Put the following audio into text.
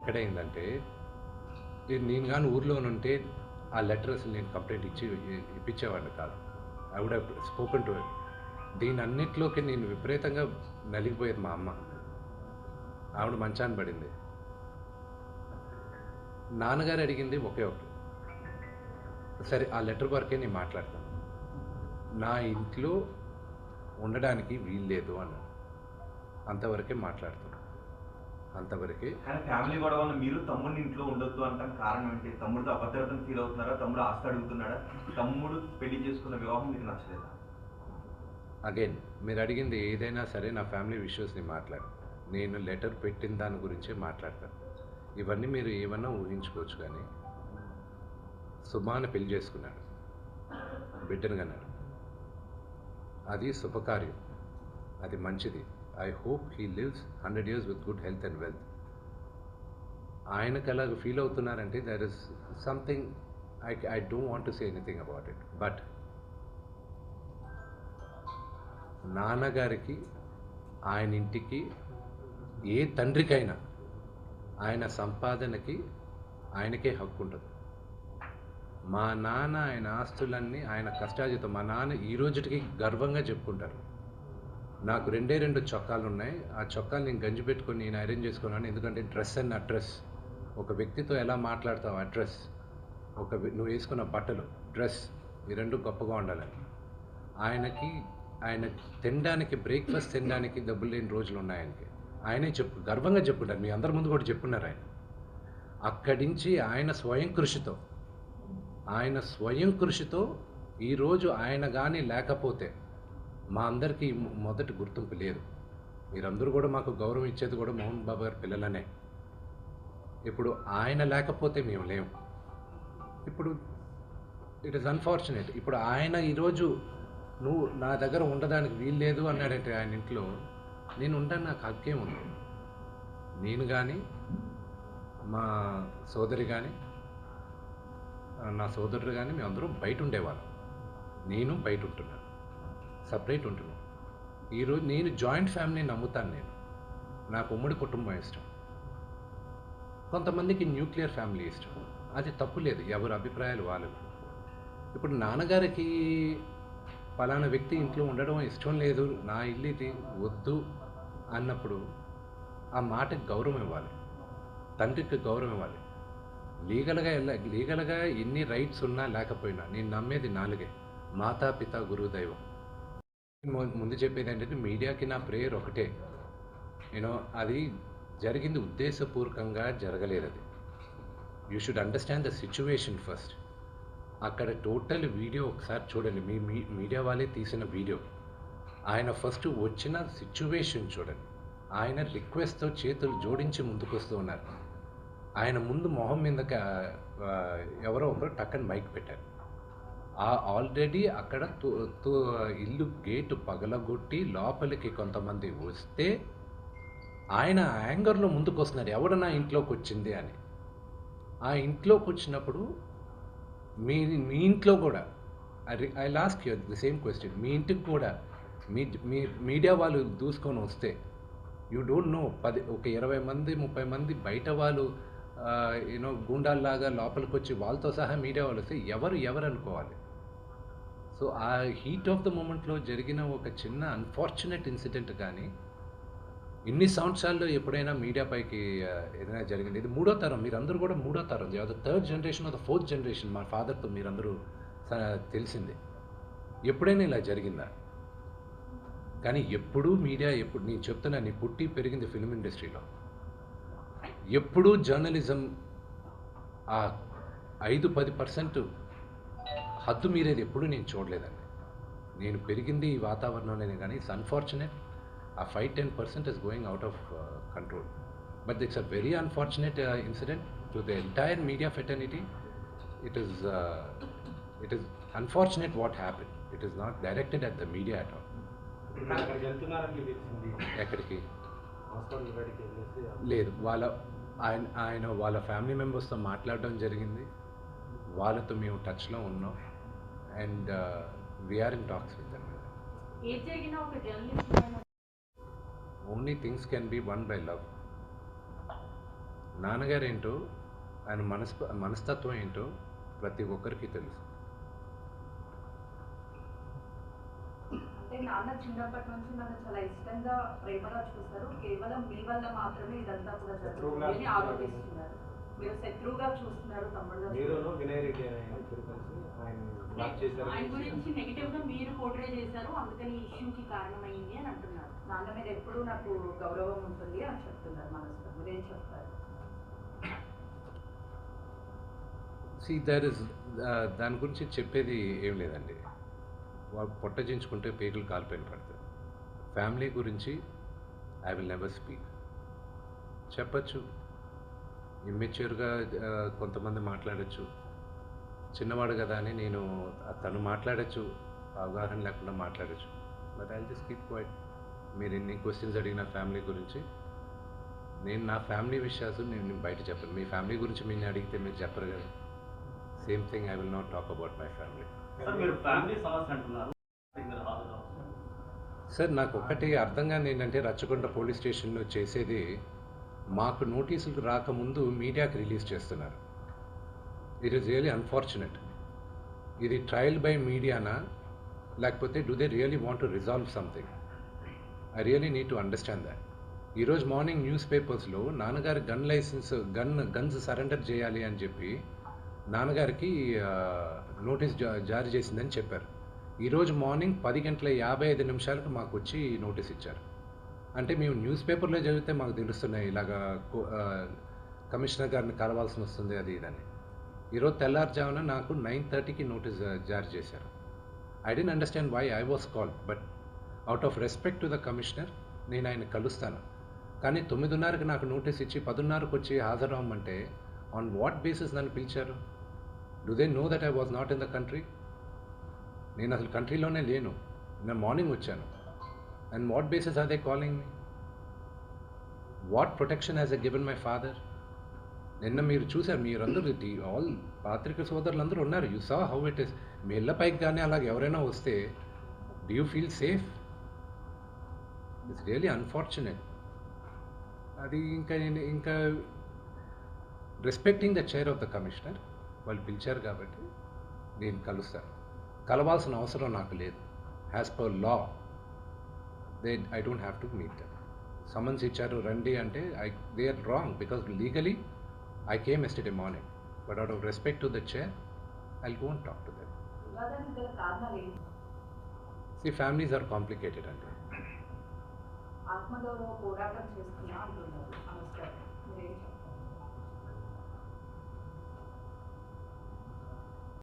ఎక్కడైందంటే నేను కానీ ఊర్లోనుంటే ఆ లెటర్ అసలు నేను కంప్లైంట్ ఇప్పించేవాడిని కాదు. I would have spoken to him. దీని అన్నిట్లోకి నేను విపరీతంగా నలిగిపోయేది మా అమ్మ. ఆవిడ మంచాన పడింది. నాన్నగారు అడిగింది ఒకే ఒకటి, సరే ఆ లెటర్ వరకే నేను మాట్లాడతాను, నా ఇంట్లో ఉండడానికి వీలు లేదు అన్నాడు. అంతవరకే మాట్లాడుతాను, అంతవరకే. కానీ ఫ్యామిలీ గొడవ ఉన్న మీరు తమ్ముడిని ఇంట్లో ఉండొద్దు అంటాం కారణం ఏంటి? తమ్ముడితో అభద్రతను ఫీల్ అవుతున్నారా? తమ్ముడు ఆస్తి అడుగుతున్నాడా? తమ్ముడు పెళ్లి చేసుకున్న వివాహం మీకు నచ్చలేదా? అగైన్ మీరు అడిగింది ఏదైనా సరే నా ఫ్యామిలీ విషయస్ని మాట్లాడు. నేను లెటర్ పెట్టిన దాని గురించే మాట్లాడతాను. ఇవన్నీ మీరు ఏమన్నా ఊహించుకోవచ్చు. కానీ సుమాని పెళ్లి చేసుకున్నాడు, బిడ్డను కన్నాడు. అది శుభకార్యం, అది మంచిది. I hope he lives 100 years with good health and wealth. ఆయనకు అలాగ ఫీల్ అవుతున్నారంటే there is something I don't want to say anything about it. But నాన్నగారికి, ఆయన ఇంటికి, ఏ తండ్రికైనా ఆయన సంపాదనకి ఆయనకే హక్కు ఉంటుంది. మా నాన్న ఆయన ఆస్తులన్నీ ఆయన కష్టార్జితం. మా నాన్న ఈ రోజుకి గర్వంగా చెప్పుకుంటారు, నాకు 2 చొక్కాలు ఉన్నాయి, ఆ చొక్కాలు నేను గంజి పెట్టుకొని నేను అరేంజ్ చేసుకున్నాను. ఎందుకంటే డ్రెస్ అండ్ అడ్రస్, ఒక వ్యక్తితో ఎలా మాట్లాడతావు అడ్రస్, నువ్వు వేసుకున్న బట్టలు డ్రెస్, ఈ రెండు గొప్పగా ఉండాలని. ఆయన తినడానికి, బ్రేక్ఫాస్ట్ తినడానికి డబ్బులు లేని రోజులు ఉన్నాయి ఆయనకి. ఆయనే గర్వంగా చెప్పుకుంటారు, మీ అందరి ముందు కూడా చెప్పున్నారు ఆయన. అక్కడి నుంచి ఆయన స్వయం కృషితో ఈరోజు ఆయన కానీ లేకపోతే మా అందరికీ మొదటి గుర్తింపు లేదు. మీరందరూ కూడా మాకు గౌరవం ఇచ్చేది కూడా మోహన్ బాబు గారి పిల్లలనే. ఇప్పుడు ఆయన లేకపోతే మేము లేము. ఇప్పుడు ఇట్ ఈస్ అన్ఫార్చునేట్. ఇప్పుడు ఆయన ఈరోజు నువ్వు నా దగ్గర ఉండడానికి వీలు లేదు అన్నాడంటే ఆయన ఇంట్లో, నేను ఉంటాను, నాకు హక్కేం ఉంది. నేను కానీ, మా సోదరి కానీ, నా సోదరుడు కానీ, మేమందరం బయట ఉండేవాళ్ళం. నేను బయట ఉంటున్నాను, సపరేట్ ఉంటున్నాను. ఈరోజు నేను జాయింట్ ఫ్యామిలీని నమ్ముతాను. నాకు ఉమ్మడి కుటుంబం ఇష్టం. కొంతమందికి న్యూక్లియర్ ఫ్యామిలీ ఇష్టం, అది తప్పు లేదు, ఎవరి అభిప్రాయాలు వాళ్ళవి. ఇప్పుడు నాన్నగారికి పలానా వ్యక్తి ఇంట్లో ఉండడం ఇష్టం లేదు, నా ఇల్లు ఇది వద్దు అన్నప్పుడు ఆ మాటకి గౌరవం ఇవ్వాలి, తండ్రికి గౌరవం ఇవ్వాలి. లీగల్గా ఎన్ని రైట్స్ ఉన్నా లేకపోయినా నేను నమ్మేది 4: మాతా, పిత, గురువు, దైవం. ముందు చెప్పేది ఏంటంటే మీడియాకి నా ప్రేయర్ ఒకటే, అది జరిగింది ఉద్దేశపూర్వకంగా జరగలేదు. అది you should understand the situation first. అక్కడ టోటల్ వీడియో ఒకసారి చూడండి, మీ మీడియా వాళ్ళే తీసిన వీడియో. ఆయన ఫస్ట్ వచ్చిన సిచ్యువేషన్ చూడండి. ఆయన రిక్వెస్ట్తో చేతులు జోడించి ముందుకు వస్తూ ఉన్నారు. ఆయన ముందు మొహం మీద ఎవరో ఒకరు టక్కని మైక్ పెట్టారు. ఆల్రెడీ అక్కడ ఇల్లు గేటు పగలగొట్టి లోపలికి కొంతమంది వస్తే ఆయన యాంగర్లో ముందుకు వస్తున్నారు, ఎవడు నా ఇంట్లోకి వచ్చింది అని. ఆ ఇంట్లోకి వచ్చినప్పుడు మీ ఇంట్లో కూడా ఐ లాస్ట్ యూ ది సేమ్ క్వశ్చన్, మీ ఇంటికి కూడా మీ మీడియా వాళ్ళు దూసుకొని వస్తే యూ డోంట్ నో, ఒక 20 మంది 30 మంది బయట వాళ్ళు గూండాల్లాగా లోపలికి వచ్చి వాళ్ళతో సహా మీడియా వాళ్ళు వస్తే ఎవరు అనుకోవాలి. సో ఆ హీట్ ఆఫ్ ద మూమెంట్లో జరిగిన ఒక చిన్న అన్ఫార్చునేట్ ఇన్సిడెంట్ కానీ ఇన్ని సంవత్సరాల్లో ఎప్పుడైనా మీడియా పైకి ఏదైనా జరిగింది? ఇది 3వ తరం, మీరందరూ కూడా 3వ తరం, the 3rd generation of the 4th generation. మా ఫాదర్తో మీరందరూ తెలిసింది. ఎప్పుడైనా ఇలా జరిగిందా? కానీ ఎప్పుడూ మీడియా, నేను చెప్తున్నా, నీ పుట్టి పెరిగింది ఫిల్మ్ ఇండస్ట్రీలో, ఎప్పుడూ జర్నలిజం ఆ 5-10% హద్దు మీరేది ఎప్పుడూ నేను చూడలేదండి. నేను పెరిగింది ఈ వాతావరణంలోనే. కానీ ఇట్స్ అన్ఫార్చునేట్, ఆ 5-10% is going out of control. But it's a very unfortunate incident to the entire media fraternity. It is unfortunate what happened. It is not directed at the media at all. ఎక్కడికి లేదు, వాళ్ళ family మెంబర్స్తో మాట్లాడడం జరిగింది, వాళ్ళతో మేము టచ్లో ఉన్నాం, and we are in talks with them. Only things can be won by love. నాన్నగారు ఏంటో ఆయన మనస్తత్వం ఏంటో ప్రతి ఒక్కరికి తెలుసు. అంటే నాన్న చిన్నప్పటి నుంచి నన్ను చాలా ఇష్టంగా ప్రేమగా చూశారు. కేవలం మీ వల్ల మాత్రమే ఇదంతా కూడా జరుగుతుంది అని ఆరోపిస్తున్నారు. మీరు శత్రువుగా చూస్తున్నారు తమ్ముడుగా. మీరును వినయ్ రెడ్డి అనే ఆయన ఇద్దరు కలిసి ఆయన బ్లాక్ చేశారు. ఆయన గురించి నెగిటివ్ గా మీరు పోర్ట్రే చేశారు, అందుకని ఈ ఇష్యూకి కారణమైంది అని అంటున్నారు. నాన్న మీద ఎప్పుడూ నాకు గౌరవం ఉంటుంది అని చెప్తున్నారు మనసులో. మీరేం చెప్తారు? దాని గురించి చెప్పేది ఏం లేదండి. వాళ్ళు పొట్టజించుకుంటే పేగులు కాలిపోయిన పడతాయి. ఫ్యామిలీ గురించి ఐ విల్ నెవర్ స్పీక్. చెప్పచ్చు, ఇమ్మెచ్యూర్గా కొంతమంది మాట్లాడచ్చు, చిన్నవాడు కదా అని నేను తను మాట్లాడచ్చు, అవగాహన లేకుండా మాట్లాడచ్చు. But I just keep quiet. మీరు ఎన్ని క్వశ్చన్స్ అడిగిన ఫ్యామిలీ గురించి, నేను నా ఫ్యామిలీ విషయాలు నేను బయట చెప్పను. మీ ఫ్యామిలీ గురించి మీరు అడిగితే మీరు చెప్పరు కదా. Same thing I will not talk about my family. మీరు ఫ్యామిలీ సమస్య అంటున్నారు, మీరు హాజరు. సార్, నాకు ఒక్కటి అర్థం కాని ఏంటంటే రచ్చకొండ పోలీస్ స్టేషన్లో చేసేది మాకు నోటీసులు రాకముందు మీడియాకి రిలీజ్ చేస్తున్నారు. It is really unfortunate. ఇది ట్రయల్ బై మీడియానా, లేకపోతే do they really want to resolve something? I really need to understand that. ఈరోజు మార్నింగ్ న్యూస్ పేపర్స్లో నాన్నగారి గన్స్ సరెండర్ చేయాలి అని చెప్పి నాన్నగారికి నోటీస్ జారీ చేసిందని చెప్పారు. ఈరోజు మార్నింగ్ 10:55 మాకు వచ్చి నోటీస్ ఇచ్చారు. అంటే మేము న్యూస్ పేపర్లో చదివితే మాకు తెలుస్తున్నాయి ఇలాగా కమిషనర్ గారిని కలవాల్సి వస్తుంది అది ఇదని. ఈరోజు తెల్లారుజామున నాకు 9:30కి నోటీస్ జారీ చేశారు. I didn't understand why I was called, but out of respect to the commissioner నేను ఆయన కలుస్తాను. కానీ 9:30కి నాకు నోటీస్ ఇచ్చి 10:30కి వచ్చి హాజరవ్వమంటే ఆన్ వాట్ బేసిస్ నన్ను పిలిచారు? Do they know that I was not in the country? నేను అసలు కంట్రీలోనే లేను. నేను మార్నింగ్ వచ్చాను. And what basis are they calling me? What protection has a given my father? నిన్న మీరు చూసారు, మీరందరూ ఆల్ పాత్రిక సోదరులు అందరూ ఉన్నారు. You saw how it is. మీ ఇళ్ళ పైకి కానీ అలాగే ఎవరైనా వస్తే do you feel safe? It's really unfortunate. అది ఇంకా respecting the chair of the commissioner, వాళ్ళు పిలిచారు కాబట్టి నేను కలుస్తాను. కలవాల్సిన అవసరం నాకు లేదు. As per law I don't have to meet them. Summons ఇచ్చారు రండి అంటే they are wrong, because legally I came yesterday morning, but out of respect to the chair, I'll go and talk to them. వివాదానికి గల కారణాలు ఏంటి? See, families are complicated. ఆత్మగౌరవ పోరాటం చేస్తున్నా అంటున్నారు. నమస్కారం, మీరేం చెప్తారు?